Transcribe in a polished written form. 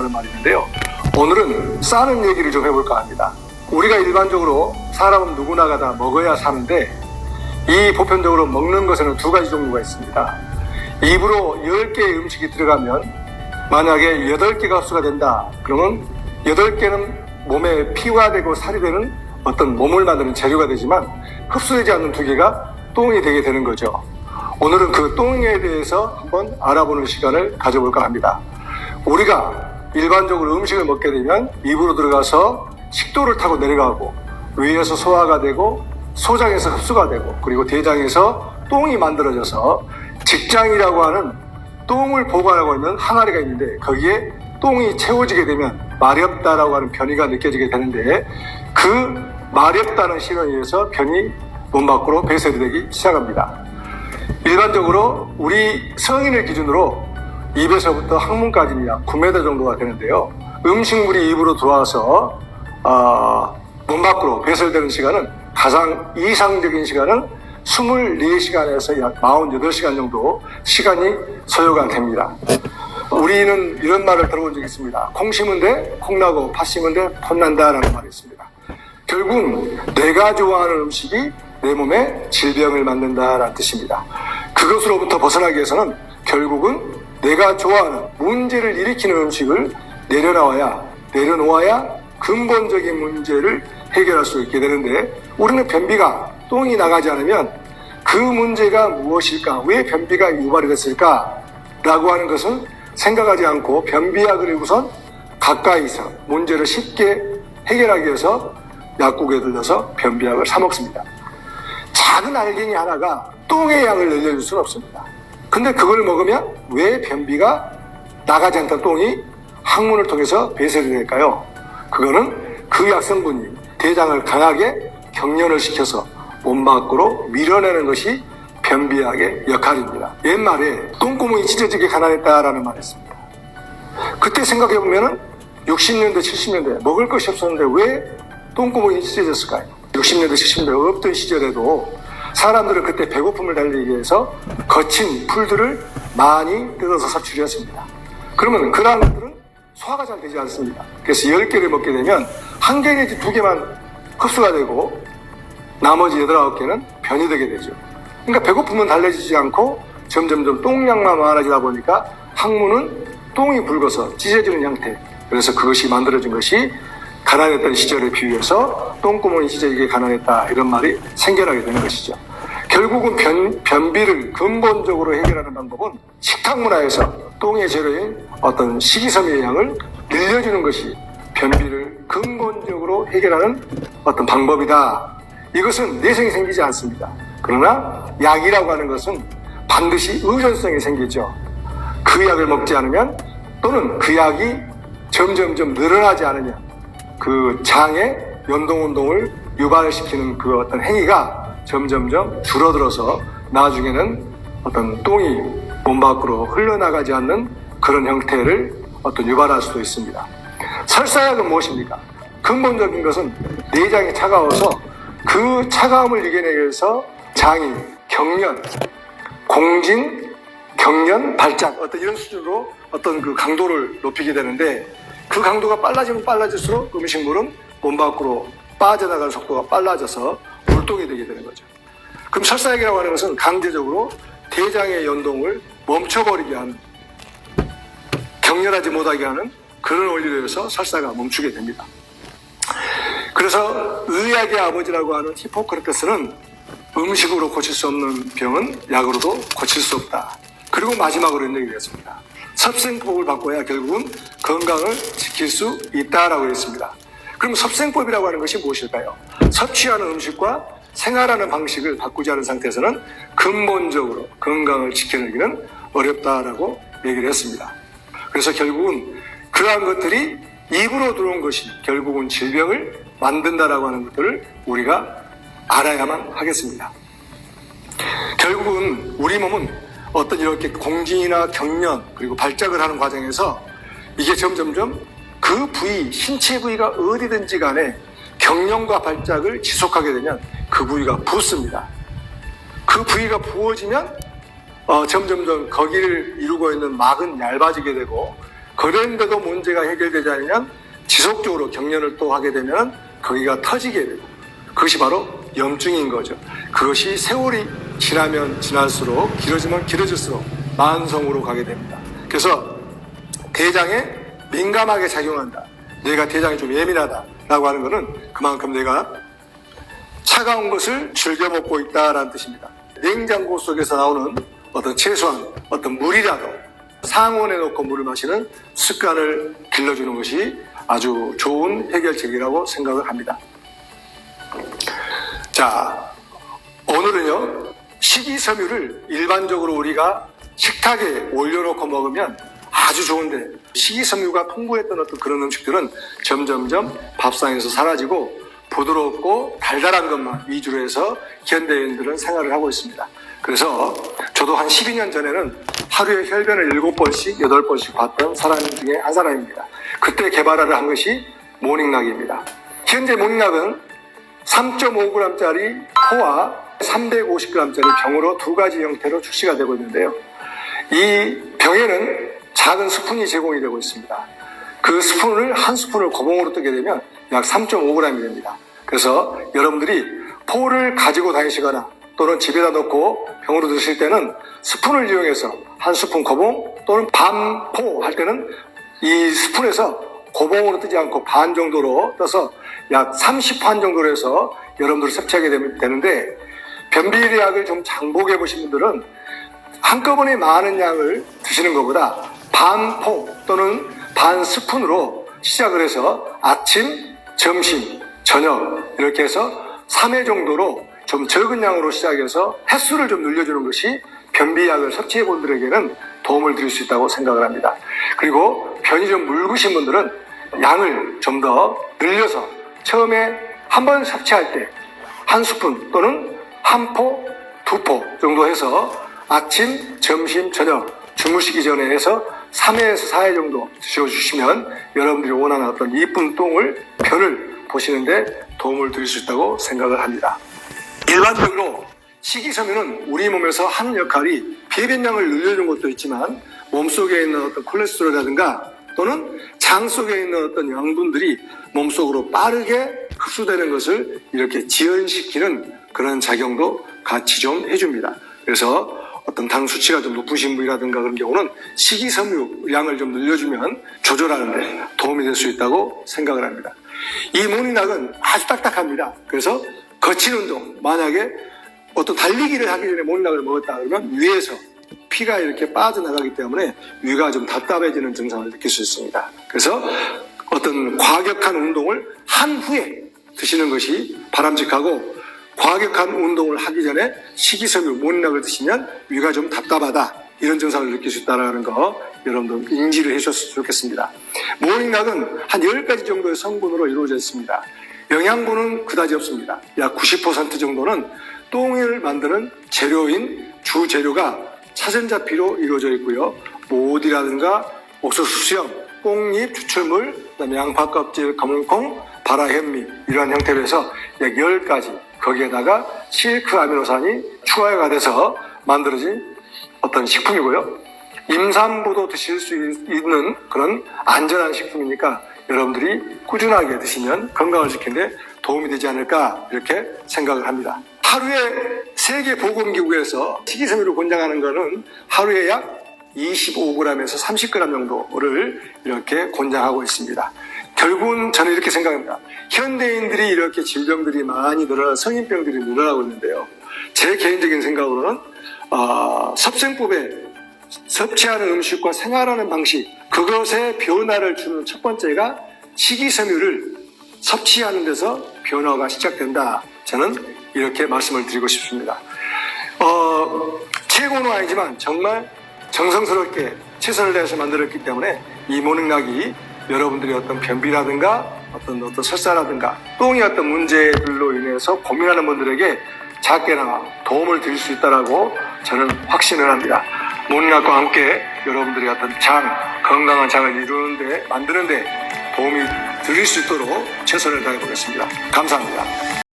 된다는 말이 있는데요. 오늘은 싸는 얘기를 좀 해볼까 합니다. 우리가 일반적으로 사람은 누구나가 다 먹어야 사는데 이 보편적으로 먹는 것에는 두 가지 종류가 있습니다. 입으로 10개의 음식이 들어가면 만약에 8개가 흡수가 된다. 그러면 8개는 몸에 피가 되고 살이 되는 어떤 몸을 만드는 재료가 되지만 흡수되지 않는 2개가 똥이 되게 되는 거죠. 오늘은 그 똥에 대해서 한번 알아보는 시간을 가져볼까 합니다. 우리가 일반적으로 음식을 먹게 되면 입으로 들어가서 식도를 타고 내려가고 위에서 소화가 되고 소장에서 흡수가 되고 그리고 대장에서 똥이 만들어져서 직장이라고 하는 똥을 보관하고 있는 항아리가 있는데 거기에 똥이 채워지게 되면 마렵다라고 하는 변이가 느껴지게 되는데 그 마렵다는 신호에 의해서 변이 몸 밖으로 배설이 되기 시작합니다. 일반적으로 우리 성인을 기준으로 입에서부터 항문까지는 약 9m 정도가 되는데요. 음식물이 입으로 들어와서 몸 밖으로 배설되는 시간은 가장 이상적인 시간은 24시간에서 약 48시간 정도 시간이 소요가 됩니다. 우리는 이런 말을 들어본 적이 있습니다. 콩 심은 데 콩나고 팥 심은 데 폿난다라는 말이 있습니다. 결국은 내가 좋아하는 음식이 내 몸에 질병을 만든다라는 뜻입니다. 그것으로부터 벗어나기 위해서는 결국은 내가 좋아하는 문제를 일으키는 음식을 내려놓아야 근본적인 문제를 해결할 수 있게 되는데 우리는 변비가 똥이 나가지 않으면 그 문제가 무엇일까? 왜 변비가 유발이 됐을까? 라고 하는 것은 생각하지 않고 변비약을 우선 가까이서 문제를 쉽게 해결하기 위해서 약국에 들러서 변비약을 사 먹습니다. 작은 알갱이 하나가 똥의 양을 늘려줄 수는 없습니다. 근데 그걸 먹으면 왜 변비가 나가지 않던 똥이 항문을 통해서 배설이 될까요? 그거는 그 약성분이 대장을 강하게 경련을 시켜서 몸 밖으로 밀어내는 것이 변비약의 역할입니다. 옛말에 똥구멍이 찢어지게 가난했다라는 말이 있습니다. 그때 생각해보면 60년대, 70년대 먹을 것이 없었는데 왜 똥구멍이 찢어졌을까요? 60년대, 70년대 없던 시절에도 사람들은 그때 배고픔을 달래기 위해서 거친 풀들을 많이 뜯어서 섭취했습니다. 그러면 그러한 것들은 소화가 잘 되지 않습니다. 그래서 10개를 먹게 되면 1개 내지 2개만 흡수가 되고 나머지 8, 9개는 변이 되게 되죠. 그러니까 배고픔은 달래지지 않고 점점점 똥량만 많아지다 보니까 항문은 똥이 붉어서 찢어지는 형태. 그래서 그것이 만들어진 것이 가난했던 시절에 비유해서 똥구멍이 찢어지게 가난했다 이런 말이 생겨나게 되는 것이죠. 결국은 변비를 근본적으로 해결하는 방법은 식탁 문화에서 똥의 재료인 어떤 식이섬유의 양을 늘려주는 것이 변비를 근본적으로 해결하는 어떤 방법이다. 이것은 내성이 생기지 않습니다. 그러나 약이라고 하는 것은 반드시 의존성이 생기죠. 그 약을 먹지 않으면 또는 그 약이 점점점 늘어나지 않으면 그 장의 연동운동을 유발시키는 그 어떤 행위가 점점점 줄어들어서 나중에는 어떤 똥이 몸 밖으로 흘러나가지 않는 그런 형태를 어떤 유발할 수도 있습니다. 설사약은 무엇입니까? 근본적인 것은 내장이 차가워서 그 차가움을 이겨내기 위해서 장이 경련, 공진, 경련, 발작 어떤 이런 수준으로 어떤 그 강도를 높이게 되는데 그 강도가 빨라지면 빨라질수록 음식물은 몸 밖으로 빠져나가는 속도가 빨라져서 물똥이 되게 되는 거죠. 그럼 설사약이라고 하는 것은 강제적으로 대장의 연동을 멈춰버리게 하는, 경련하지 못하게 하는 그런 원리로 해서 설사가 멈추게 됩니다. 그래서 의학의 아버지라고 하는 히포크라테스는 음식으로 고칠 수 없는 병은 약으로도 고칠 수 없다. 그리고 마지막으로 이런 얘기를 했습니다. 섭생법을 바꿔야 결국은 건강을 지킬 수 있다라고 했습니다. 그럼 섭생법이라고 하는 것이 무엇일까요? 섭취하는 음식과 생활하는 방식을 바꾸지 않은 상태에서는 근본적으로 건강을 지켜내기는 어렵다라고 얘기를 했습니다. 그래서 결국은 그러한 것들이 입으로 들어온 것이 결국은 질병을 만든다라고 하는 것들을 우리가 알아야만 하겠습니다. 결국은 우리 몸은 어떤 이렇게 공진이나 경련 그리고 발작을 하는 과정에서 이게 점점점 그 부위, 신체 부위가 어디든지 간에 경련과 발작을 지속하게 되면 그 부위가 붓습니다. 그 부위가 부어지면 점점점 거기를 이루고 있는 막은 얇아지게 되고 그런데도 문제가 해결되지 않으면 지속적으로 경련을 또 하게 되면 거기가 터지게 되고, 그것이 바로 염증인 거죠. 그것이 세월이 지나면 지날수록, 길어지면 길어질수록 만성으로 가게 됩니다. 그래서 대장에 민감하게 작용한다, 내가 대장이 좀 예민하다라고 하는 것은 그만큼 내가 차가운 것을 즐겨 먹고 있다라는 뜻입니다. 냉장고 속에서 나오는 어떤 최소한 어떤 물이라도 상온에 넣고 물을 마시는 습관을 길러주는 것이 아주 좋은 해결책이라고 생각을 합니다. 자, 오늘은요, 식이섬유를 일반적으로 우리가 식탁에 올려놓고 먹으면 아주 좋은데, 식이섬유가 풍부했던 어떤 그런 음식들은 점점점 밥상에서 사라지고 부드럽고 달달한 것만 위주로 해서 현대인들은 생활을 하고 있습니다. 그래서 저도 한 12년 전에는 하루에 혈변을 7번씩, 8번씩 봤던 사람 중에 한 사람입니다. 그때 개발을 한 것이 모닝락입니다. 현재 모닝락은 3.5g짜리 포와 350g짜리 병으로 두 가지 형태로 출시가 되고 있는데요. 이 병에는 작은 스푼이 제공이 되고 있습니다. 그 스푼을 한 스푼을 고봉으로 뜨게 되면 약 3.5g이 됩니다. 그래서 여러분들이 포를 가지고 다니시거나 또는 집에다 놓고 병으로 드실 때는 스푼을 이용해서 한 스푼 고봉 또는 반 포 할 때는 이 스푼에서 고봉으로 뜨지 않고 반 정도로 떠서 약 30판 정도로 해서 여러분들이 섭취하게 되는데, 변비약을 좀 장복해 보신 분들은 한꺼번에 많은 양을 드시는 것보다 반 포 또는 반 스푼으로 시작을 해서 아침, 점심, 저녁 이렇게 해서 3회 정도로 좀 적은 양으로 시작해서 횟수를 좀 늘려주는 것이 변비약을 섭취해 본 분들에게는 도움을 드릴 수 있다고 생각을 합니다. 그리고 변이 좀 묽으신 분들은 양을 좀 더 늘려서 처음에 한 번 섭취할 때 한 스푼 또는 한 포, 2포 정도 해서 아침, 점심, 저녁 주무시기 전에 해서 3회에서 4회 정도 드셔주시면 여러분들이 원하는 어떤 이쁜 똥을, 변을 보시는데 도움을 드릴 수 있다고 생각을 합니다. 일반적으로 식이섬유는 우리 몸에서 하는 역할이 배변량을 늘려주는 것도 있지만 몸속에 있는 어떤 콜레스테롤이라든가 또는 장 속에 있는 어떤 양분들이 몸속으로 빠르게 흡수되는 것을 이렇게 지연시키는 그런 작용도 같이 좀 해줍니다. 그래서 어떤 당 수치가 좀 높으신 분이라든가 그런 경우는 식이섬유 양을 좀 늘려주면 조절하는 데 도움이 될 수 있다고 생각을 합니다. 이 모닝락은 아주 딱딱합니다. 그래서 거친 운동, 만약에 어떤 달리기를 하기 전에 모닝락을 먹었다 그러면 위에서 피가 이렇게 빠져나가기 때문에 위가 좀 답답해지는 증상을 느낄 수 있습니다. 그래서 어떤 과격한 운동을 한 후에 드시는 것이 바람직하고, 과격한 운동을 하기 전에 식이섬유 모닝락을 드시면 위가 좀 답답하다 이런 증상을 느낄 수 있다는 거 여러분들 인지를 해주셨으면 좋겠습니다. 모닝락은 한 10가지 정도의 성분으로 이루어져 있습니다. 영양분은 그다지 없습니다. 약 90% 정도는 똥을 만드는 재료인 주재료가 차전자피로 이루어져 있고요. 모디라든가 옥수수 수염, 뽕잎, 추출물, 그다음에 양파 껍질, 검은콩, 바라 현미 이러한 형태로 해서 약 10가지, 거기에다가 실크 아미노산이 추가가 돼서 만들어진 어떤 식품이고요. 임산부도 드실 수 있는 그런 안전한 식품이니까 여러분들이 꾸준하게 드시면 건강을 지키는데 도움이 되지 않을까 이렇게 생각을 합니다. 하루에 세계보건기구에서 식이섬유를 권장하는 것은 하루에 약 25g에서 30g 정도를 이렇게 권장하고 있습니다. 결국은 저는 이렇게 생각합니다. 현대인들이 이렇게 질병들이 많이 늘어나고 성인병들이 늘어나고 있는데요. 제 개인적인 생각으로는 섭생법에 섭취하는 음식과 생활하는 방식, 그것에 변화를 주는 첫 번째가 식이섬유를 섭취하는 데서 변화가 시작된다. 저는 이렇게 말씀을 드리고 싶습니다. 최고는 아니지만 정말 정성스럽게 최선을 다해서 만들었기 때문에 이 모닝락이 여러분들의 어떤 변비라든가 어떤 설사라든가 똥이 어떤 문제들로 인해서 고민하는 분들에게 작게나마 도움을 드릴 수 있다라고 저는 확신을 합니다. 모닝락과 함께 여러분들의 어떤 건강한 장을 이루는데, 만드는데 도움이 드릴 수 있도록 최선을 다해 보겠습니다. 감사합니다.